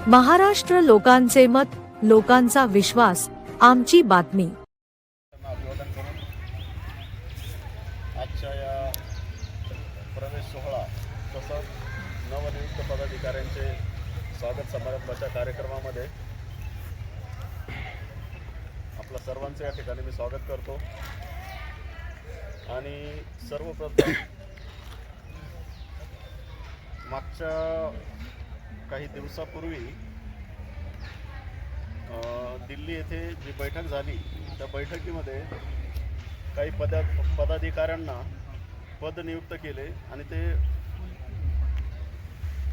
महाराष्ट्र लोकांचे मत, लोकांचा विश्वास, आमची बातमी। अभिवादन करून आजच्या या प्रवेश सोहळा तसंच नवनियुक्त पदाधिकाऱ्यांचे स्वागत समारंभाच्या कार्यक्रमामध्ये आपल्या सर्वांचे या ठिकाणी मी स्वागत करतो। आणि सर्वप्रथम मागच्या काही दिवसापूर्वी दिल्ली येथे जी बैठक झाली त्या बैठकीमध्ये काही पदाधिकाऱ्यांना पद नियुक्त केले आणि ते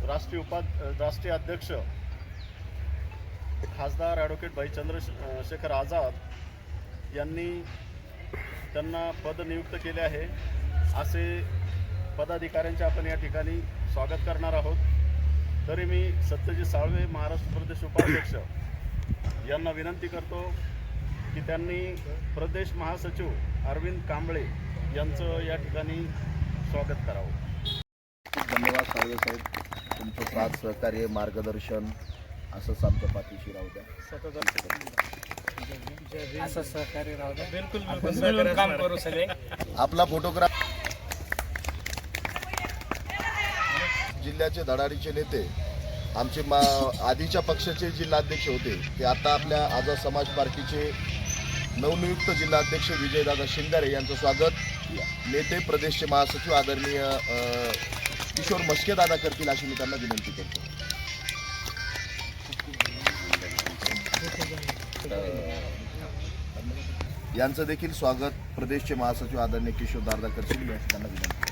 राष्ट्रीय अध्यक्ष खासदार ॲडव्होकेट भाई चंद्रशेखर आझाद यांनी त्यांना पद नियुक्त केले आहे। असे पदाधिकाऱ्यांचे आपण या ठिकाणी स्वागत करणार आहोत। तरी मी सत्यजित साळवे महाराष्ट्र प्रदेश उपाध्यक्ष यांना विनंती करतो की त्यांनी प्रदेश महासचिव अरविंद कांबळे यांचं या ठिकाणी स्वागत करावं। धन्यवाद साळवे साहेब, तुमचं साथ सहकार्य मार्गदर्शन असंच आमच्या पाठीशी राहू द्या। असं सहकार्य राहू द्या। बिलकुल काम करू सगळे। आपला फोटोग्राफ जिल्ह्याचे धडाडीचे नेते आमचे आधीच्या पक्षाचे जिल्हाध्यक्ष होते ते आता आपल्या आझाद समाज पार्टीचे नवनियुक्त जिल्हाध्यक्ष विजयदादा शिंगारे यांचं स्वागत नेते प्रदेशचे महासचिव आदरणीय किशोर मस्के दादा करतील अशी मी त्यांना विनंती करतो। यांचं देखील स्वागत प्रदेशचे महासचिव आदरणीय किशोर दादा करतील अशी त्यांना विनंती।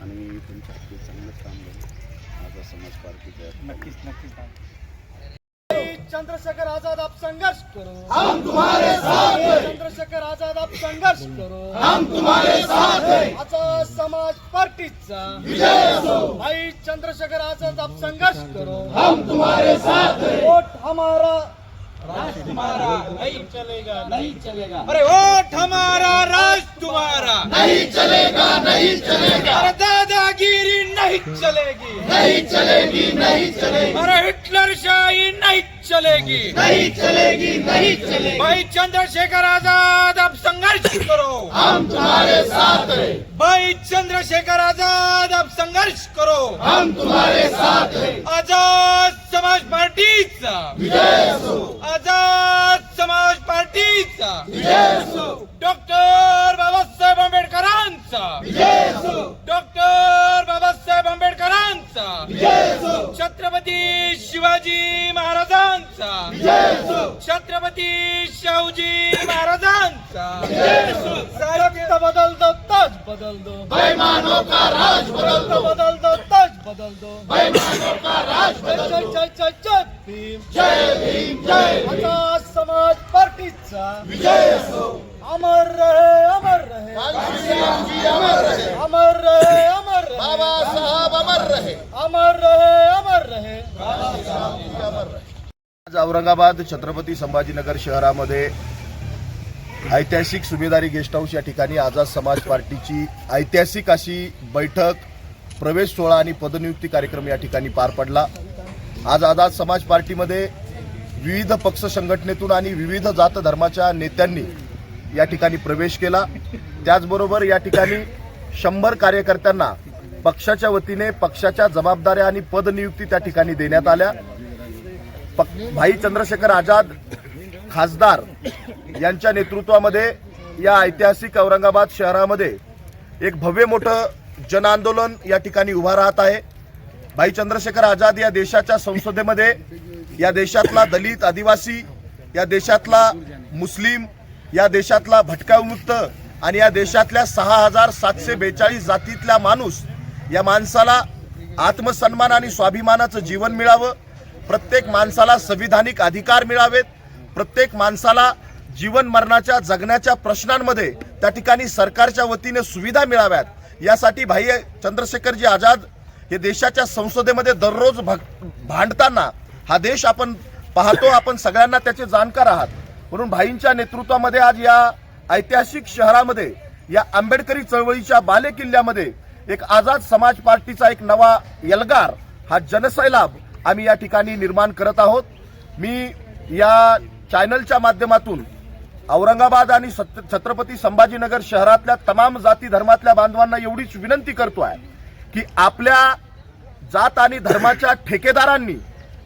आणि तुमच्या चांगलंच काम करू आझाद समाज पार्टीच्या नक्कीच चंद्रशेखर आजाद आप संघर्ष करो, हम तुम्हारे साथ हैं। चंद्रशेखर आजाद आप संघर्ष करो, हम तुम्हारे साथ हैं। आझाद समाज पार्टीचा विजय असो। भाई चंद्रशेखर आजाद आप संघर्ष करो, हम तुम्हारे साथ हैं। वोट हमारा राज तुम्हारा नहीं चलेगा, नहीं चलेगा। अरे वोट हमारा राज तुम्हारा नहीं चलेगा, नहीं चलेगा। अरे दादागिरी नहीं चलेगी, नहीं चलेगी, नहीं चलेगी। अरे हिटलरशाही नहीं चलेगी, नहीं चलेगी, नहीं चलेगी। भाई चंद्रशेखर आजाद आप संघर्ष करो, हम तुम्हारे साथ हैं। भाई चंद्रशेखर आजाद आप संघर्ष करो, हम तुम्हारे साथ हैं। आजाद समाज पार्टीचा विजय असो, आजाद समाज पार्टीचा विजय असो, डॉक्टर बाबासाहेब आंबेडकरांचा विजय असो, डॉक्टर बाबासाहेब आंबेडकरांचा विजय असो, छत्रपती शिवाजी महाराजांचा विजय असो, छत्रपती शाहूजी महाराजांचा विजय असो। साहित्य बदल दो, ताज बदल दो, बेईमानों का राज बदल दो, बदल दो, ताज बदल दो। बेईमानों का राज बदल जय दो। जय जय जय भीम, जय भीम, जय भीम। आजाद समाज पार्टीचा विजय असो। अमर रहे, अमर रहे, श्रीराम जी अमर रहे, अमर रहे, अमर रहे, बाबा साहब अमर रहे, अमर रहे, अमर रहे। आज औरंगाबाद छत्रपती संभाजीनगर शहरामध्ये ऐतिहासिक सुभेदारी गेस्ट हाऊस या ठिकाणी आझाद समाज पार्टीची ऐतिहासिक अशी बैठक, प्रवेश सोहळा आणि पदनियुक्ती कार्यक्रम या ठिकाणी पार पडला। आज आझाद समाज पार्टीमध्ये विविध पक्ष संघटनेतून आणि विविध जात धर्माच्या नेत्यांनी या ठिकाणी प्रवेश केला। त्याचबरोबर या ठिकाणी 100 कार्यकर्त्यांना पक्षाच्या वतीने पक्षाच्या जबाबदाऱ्या आणि पदनियुक्ती त्या ठिकाणी देण्यात आल्या। भाई चंद्रशेखर आझाद खासदार यांच्या नेतृत्वामध्ये या ऐतिहासिक औरंगाबाद शहरामध्ये एक भव्य मोठं जन आंदोलन या ठिकाणी उभा राहत आहे। भाई चंद्रशेखर आझाद या देशाच्या संसदेमध्ये या देशातला दलित, आदिवासी, या देशातला मुस्लिम, या देशातला भटका विमुक्त आणि या देशातल्या 6742 जातीतला माणूस, या माणसाला आत्मसन्मान आणि स्वाभिमानाचं जीवन मिळावं, प्रत्येक माणसाला संविधानिक अधिकार मिळावेत, प्रत्येक माणसाला जीवन मरणाच्या जगण्याच्या प्रश्नांमध्ये त्या ठिकाणी सरकारच्या वतीने सुविधा मिळाव्यात, यासाठी भाई चंद्रशेखरजी आझाद हे देशाच्या संसदेमध्ये दररोज भांडताना हा देश आपण पाहतो, आपण सगळ्यांना त्याचे जाणकार आहात। म्हणून भाईंच्या नेतृत्वामध्ये आज या ऐतिहासिक शहरामध्ये या आंबेडकरी चळवळीच्या बालेकिल्ल्यामध्ये एक आझाद समाज पार्टीचा एक नवा एल्गार हा जनसैलाब आम्ही या ठिकाणी निर्माण करत आहोत. मी या चॅनलच्या माध्यमातून औरंगाबाद आणि छत्रपती संभाजीनगर शहरातल्या तमाम जाती धर्मातल्या बांधवांना एवढीच विनंती करतो आहे की आपल्या जात आणि धर्माच्या ठेकेदारांनी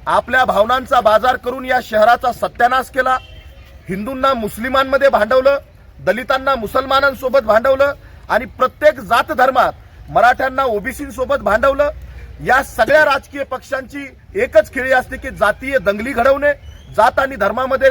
आपल्या भावनांचा बाजार करून या शहराचा सत्यानाश केला. हिंदूंना मुस्लिमांमध्ये भांडवलं, दलितांना मुसलमानांसोबत भांडवलं आणि प्रत्येक जात धर्मात मराठ्यांना ओबीसींसोबत भांडवलं. या सगळ्या राजकीय पक्षांची एकच खेळी असते की जातीय दंगली घडवणे, जात आणि धर्मामध्ये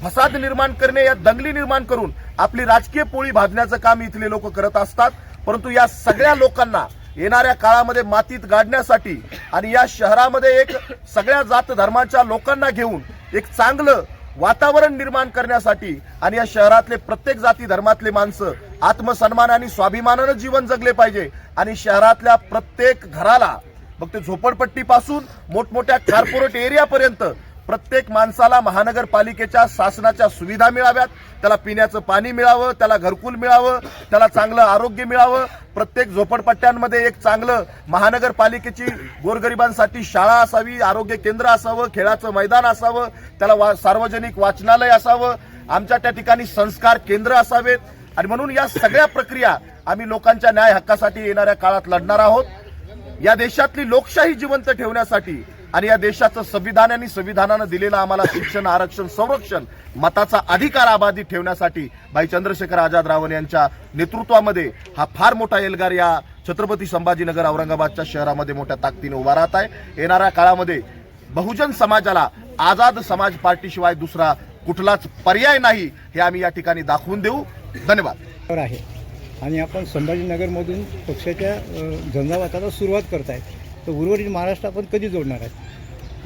फसाद निर्माण करणे, या दंगली निर्माण करून आपली राजकीय पोळी भाजण्याचं काम इथले लोक करत असतात. परंतु या सगळ्या लोकांना येणाऱ्या काळामध्ये मातीत गाडण्यासाठी आणि या शहरामध्ये एक सगळ्या जात धर्माच्या लोकांना घेऊन एक चांगलं वातावरण निर्माण करण्यासाठी आणि या शहरातले प्रत्येक जाती धर्मातले माणसं आत्मसन्मान आणि स्वाभिमानानं जीवन जगले पाहिजे आणि शहरातल्या प्रत्येक घराला, मग ते झोपडपट्टीपासून मोठमोठ्या कॉर्पोरेट एरियापर्यंत प्रत्येक माणसाला महानगरपालिकेच्या शासनाच्या सुविधा मिळाव्यात, त्याला पिण्याचं पाणी मिळावं, त्याला घरकुल मिळावं, त्याला चांगलं आरोग्य मिळावं. प्रत्येक झोपडपट्ट्यांमध्ये एक चांगलं महानगरपालिकेची गोरगरिबांसाठी शाळा असावी, आरोग्य केंद्र असावं, खेळाचं मैदान असावं, त्याला सार्वजनिक वाचनालय असावं, आमच्या त्या ठिकाणी संस्कार केंद्र असावेत. आणि म्हणून या सगळ्या प्रक्रिया आम्ही लोकांच्या न्याय हक्कासाठी येणाऱ्या काळात लढणार आहोत. या देशातली लोकशाही जिवंत ठेवण्यासाठी आणि या देशाचं संविधान आणि संविधानानं दिलेलं आम्हाला शिक्षण, आरक्षण, संरक्षण, मताचा अधिकार अबाधित ठेवण्यासाठी भाई चंद्रशेखर आझाद रावण यांच्या नेतृत्वामध्ये हा फार मोठा एल्गार या छत्रपती संभाजीनगर औरंगाबादच्या शहरामध्ये मोठ्या ताकदीने उभा राहत आहे. येणाऱ्या काळामध्ये बहुजन समाजाला आझाद समाज पार्टीशिवाय दुसरा कुठलाच पर्याय नाही हे आम्ही या ठिकाणी दाखवून देऊ. धन्यवाद. आहे आणि आपण संभाजीनगरमधून पक्षाच्या झंझावाताला सुरुवात करतायत, तर उर्वरित महाराष्ट्र आपण कधी जोडणार आहे?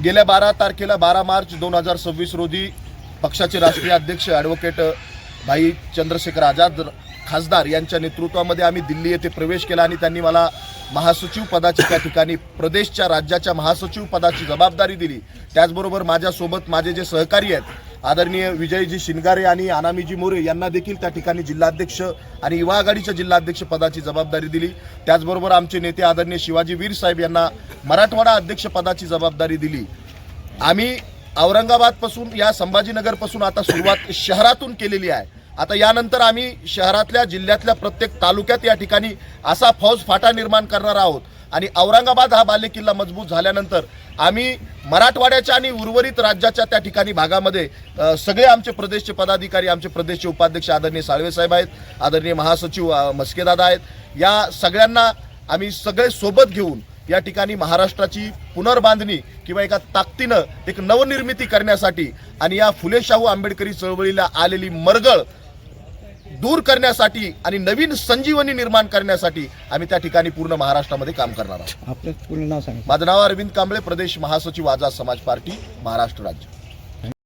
गेल्या 12 तारखेला 12 मार्च 2026 रोजी पक्षाचे राष्ट्रीय अध्यक्ष ॲडव्होकेट भाई चंद्रशेखर आझाद खासदार यांच्या नेतृत्वामध्ये आम्ही दिल्ली येथे प्रवेश केला आणि त्यांनी मला महासचिव पदाची त्या ठिकाणी प्रदेशच्या राज्याच्या महासचिव पदाची जबाबदारी दिली. त्याचबरोबर माझ्यासोबत माझे जे सहकारी आहेत आदरणीय विजयजी शिनगारे आणि अनामीजी मोरे यांना देखील त्या ठिकाणी जिल्हाध्यक्ष आणि युवा आघाडीच्या जिल्हाध्यक्ष पदाची जबाबदारी दिली. त्याचबरोबर आमचे नेते आदरणीय शिवाजी वीर साहेब यांना मराठवाडा अध्यक्ष पदाची जबाबदारी दिली. आम्ही औरंगाबादपासून या संभाजीनगरपासून आता सुरुवात शहरातून केलेली आहे. आता यानंतर आम्ही शहरातल्या जिल्ह्यातल्या प्रत्येक तालुक्यात या ठिकाणी असा फौज फाटा निर्माण करणार आहोत आणि औरंगाबाद हा बालेकिल्ला मजबूत झाल्यानंतर आम्ही मराठवाड्याच्या आणि उर्वरित राज्याच्या त्या ठिकाणी भागामध्ये सगळे आमचे प्रदेशचे पदाधिकारी, आमचे प्रदेशचे उपाध्यक्ष आदरणीय साळवे साहेब आहेत, आदरणीय महासचिव मस्केदादा आहेत, या सगळ्यांना आम्ही सगळे सोबत घेऊन या ठिकाणी महाराष्ट्राची पुनर्बांधणी किंवा एका ताकदीनं एक नवनिर्मिती करण्यासाठी आणि या फुले शाहू आंबेडकरी चळवळीला आलेली मरगळ दूर करण्यासाठी आणि नवीन संजीवनी निर्माण करण्यासाठी आम्ही त्या ठिकाणी पूर्ण महाराष्ट्रामध्ये काम करणार आहोत. आपलं पूर्ण नाव सांगा. माझं नाव अरविंद कांबळे, प्रदेश महासचिव आझाद समाज पार्टी, महाराष्ट्र राज्य.